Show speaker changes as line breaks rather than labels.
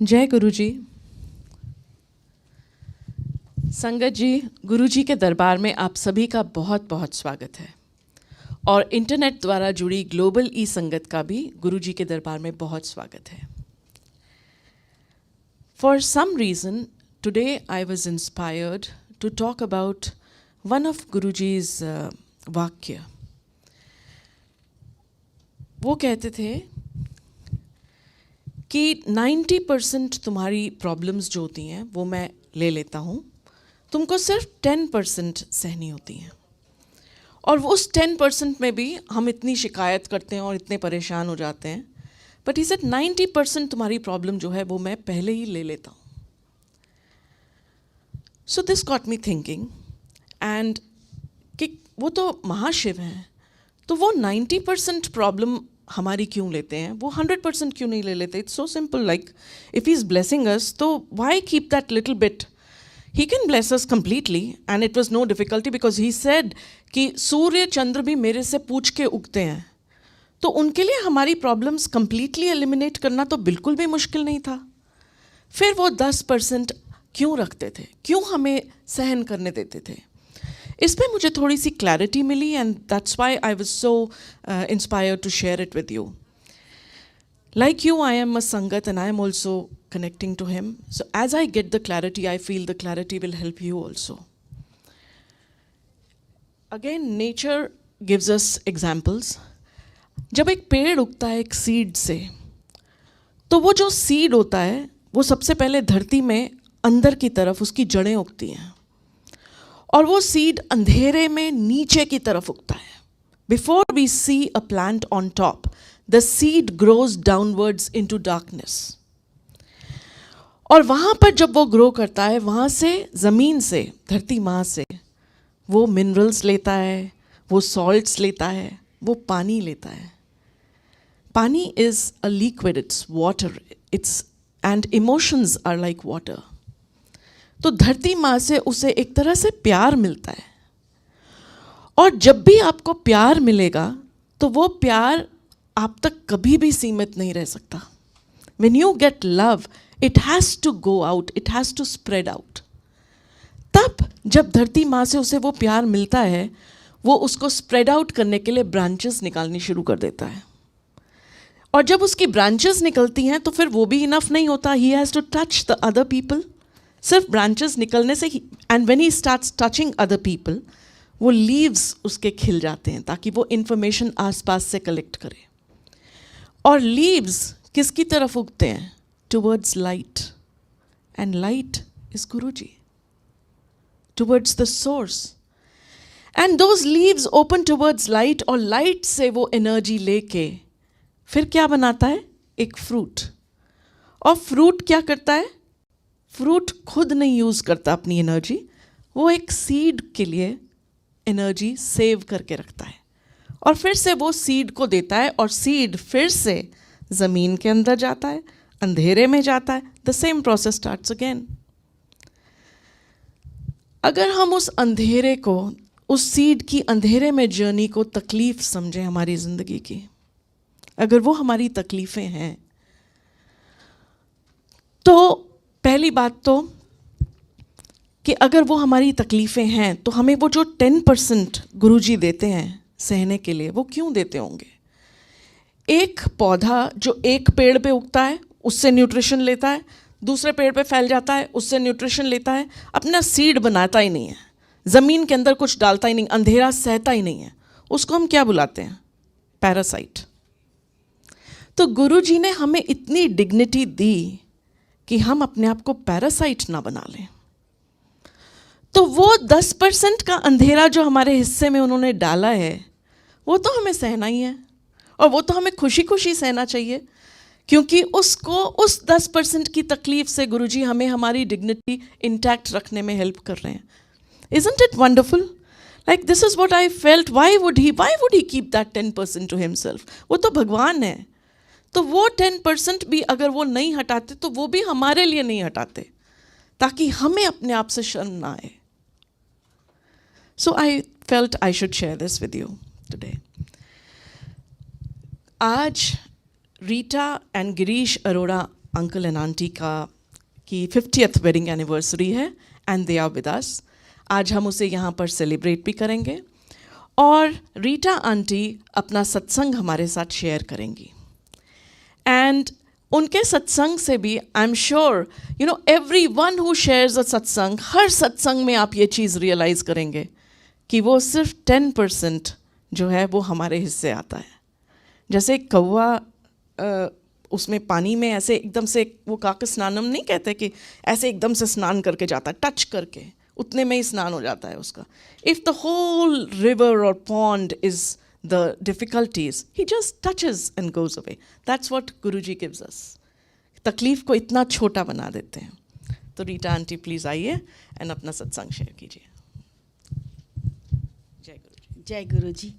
जय गुरु जी। संगत जी, गुरु जी के दरबार में आप सभी का बहुत बहुत स्वागत है और इंटरनेट द्वारा जुड़ी ग्लोबल ई संगत का भी गुरु जी के दरबार में बहुत स्वागत है। For some reason today I was inspired to talk about one of Guru जीज वाक्य। वो कहते थे कि 90% तुम्हारी प्रॉब्लम्स जो होती हैं वो मैं ले लेता हूँ, तुमको सिर्फ 10% सहनी होती हैं। और उस 10% में भी हम इतनी शिकायत करते हैं और इतने परेशान हो जाते हैं, बट ही सेड 90% तुम्हारी प्रॉब्लम जो है वो मैं पहले ही ले लेता हूँ। So this got me thinking and कि वो तो महाशिव हैं, तो वो 90% प्रॉब्लम हमारी क्यों लेते हैं, वो 100% क्यों नहीं ले लेते? It's so simple, like if he is blessing us तो why keep that little bit? He can bless us completely and it was no difficulty because he said कि सूर्य चंद्र भी मेरे से पूछ के उगते हैं, तो उनके लिए हमारी प्रॉब्लम्स कंप्लीटली एलिमिनेट करना तो बिल्कुल भी मुश्किल नहीं था। फिर वो 10% क्यों रखते थे, क्यों हमें सहन करने देते थे? इसमें मुझे थोड़ी सी क्लैरिटी मिली and that's why I was so inspired to share it with you. Like you, I am a Sangat and I am also connecting to him. So as I get the clarity, I feel the clarity will help you also. Again, nature gives us examples. जब एक पेड़ उगता है एक seed से, तो वो जो सीड होता है वो सबसे पहले धरती में अंदर की तरफ उसकी जड़ें उगती हैं और वो सीड अंधेरे में नीचे की तरफ उगता है। Before we see a plant on top, the seed grows downwards into darkness. और वहाँ पर जब वो ग्रो करता है, वहाँ से ज़मीन से, धरती माँ से वो मिनरल्स लेता है, वो सॉल्ट्स लेता है, वो पानी लेता है। Paani is a liquid, it's water, it's and emotions are like water. तो धरती माँ से उसे एक तरह से प्यार मिलता है और जब भी आपको प्यार मिलेगा तो वो प्यार आप तक कभी भी सीमित नहीं रह सकता। When you get love, it has to go out, it has to spread out. तब जब धरती माँ से उसे वो प्यार मिलता है, वो उसको स्प्रेड आउट करने के लिए ब्रांचेस निकालनी शुरू कर देता है और जब उसकी ब्रांचेस निकलती हैं तो फिर वो भी इनफ नहीं होता, he has to touch the other people. सिर्फ ब्रांचेस निकलने से ही, and when he starts touching other people, वो लीव्स उसके खिल जाते हैं ताकि वो इंफॉर्मेशन आसपास से कलेक्ट करे। और लीव्स किसकी तरफ उगते हैं? Towards light, and light is guru ji, towards the source. And those leaves open towards light और लाइट से वो एनर्जी लेके फिर क्या बनाता है? एक फ्रूट। और फ्रूट क्या करता है? फ्रूट खुद नहीं यूज़ करता अपनी एनर्जी, वो एक सीड के लिए एनर्जी सेव करके रखता है और फिर से वो सीड को देता है और सीड फिर से ज़मीन के अंदर जाता है, अंधेरे में जाता है। The same process starts again. अगर हम उस अंधेरे को, उस सीड की अंधेरे में जर्नी को तकलीफ़ समझें हमारी ज़िंदगी की, अगर वो हमारी तकलीफ़ें हैं, तो पहली बात तो कि अगर वो हमारी तकलीफ़ें हैं तो हमें वो जो 10% गुरुजी देते हैं सहने के लिए, वो क्यों देते होंगे? एक पौधा जो एक पेड़ पे उगता है उससे न्यूट्रिशन लेता है, दूसरे पेड़ पे फैल जाता है उससे न्यूट्रिशन लेता है, अपना सीड बनाता ही नहीं है, ज़मीन के अंदर कुछ डालता ही नहीं, अंधेरा सहता ही नहीं है, उसको हम क्या बुलाते हैं? पैरासाइट। तो गुरुजी ने हमें इतनी डिग्निटी दी कि हम अपने आप को पैरासाइट ना बना लें। तो वो 10% का अंधेरा जो हमारे हिस्से में उन्होंने डाला है वो तो हमें सहना ही है और वो तो हमें खुशी खुशी सहना चाहिए, क्योंकि उसको, उस 10% की तकलीफ से गुरुजी हमें हमारी डिग्निटी इंटैक्ट रखने में हेल्प कर रहे हैं। Isn't it wonderful? Like this is what I felt. Why would he keep that 10% to himself? वो तो भगवान है, तो वो 10% भी अगर वो नहीं हटाते तो वो भी हमारे लिए नहीं हटाते ताकि हमें अपने आप से शर्म ना आए। So I felt I should share this with you today. आज Rita and Girish Arora uncle and aunty की 50th वेडिंग एनिवर्सरी है and they are with us. आज हम उसे यहाँ पर सेलिब्रेट भी करेंगे और रीटा आंटी अपना सत्संग हमारे साथ शेयर करेंगी. एंड उनके सत्संग से भी I am sure every one who shares a satsang, हर सत्संग में आप ये चीज़ रियलाइज़ करेंगे कि वो सिर्फ 10% जो है वो हमारे हिस्से आता है. जैसे कौवा उसमें पानी में ऐसे एकदम से, वो काक स्नानम नहीं कहते कि ऐसे एकदम से स्नान करके जाता है, टच करके उतने में ही स्नान हो जाता है उसका. इफ़ द होल रिवर और pond is the difficulties, he just touches and goes away. That's what Guruji gives us. तकलीफ को इतना छोटा बना देते हैं. तो रीटा आंटी प्लीज़ आइए एंड अपना सत्संग शेयर कीजिए. जय गुरु जी.
जय गुरु जी.